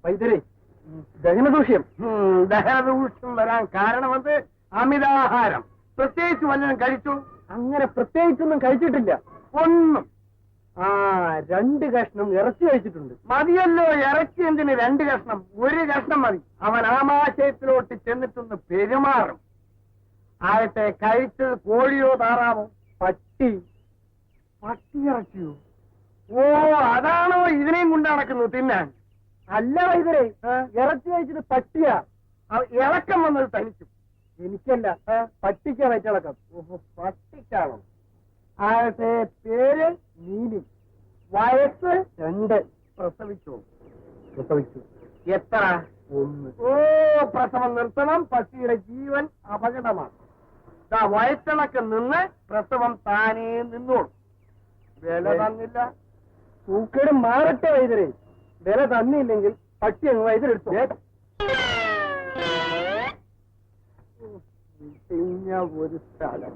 വൈദ്യരെ ദഹനദൂഷ്യം ദഹനദൂഷ്യം വരാൻ കാരണമെന്ത് അമിതാഹാരം. പ്രത്യേകിച്ച് വല്ലതും കഴിച്ചു? അങ്ങനെ പ്രത്യേകിച്ചൊന്നും കഴിച്ചിട്ടില്ല. ഒന്നും. 2 കഷ്ണം ഇറച്ചി കഴിച്ചിട്ടുണ്ട്. മതിയല്ലോ, ഇറച്ചി എന്തിന് 2 കഷ്ണം? 1 കഷ്ണം മതി. അവൻ ആമാശയത്തിലോട്ട് ചെന്നിട്ടൊന്ന് പെരുമാറും. ആകട്ടെ, കഴിച്ചത് കോഴിയോ താറാവോ? പട്ടി. പട്ടിയിറച്ചിയോ? ഓ, അതാണോ ഇതിനെയും കൊണ്ട് നടക്കുന്നത് തിന്നാൻ? അല്ല വൈദ്യരെ, ഇറച്ചി കഴിച്ചത് പട്ടിയാ. ഇളക്കം വന്നത് തനിക്കും? എനിക്കല്ല, പട്ടിക്കാ വയറ്റിളക്കം. ഓഹോ, പട്ടിക്കാണോ? ആകട്ടെ, പേര് നീലി. വയസ്സ് 2. പ്രസവിച്ചു. എത്ര? 1. ഓ, പ്രസവം നിർത്തണം. പട്ടിയുടെ ജീവൻ അപകടമാണ്. വയറ്റിളക്കം നിന്ന് പ്രസവം താനേ നിന്നോളും. വില തന്നില്ല. സൂക്കേട് മാറട്ടെ വൈദ്യരെ. വില തന്നില്ലെങ്കിൽ പട്ടി അങ്ങ് വൈദ്യരെടുത്തു. ഒരു സ്ഥലം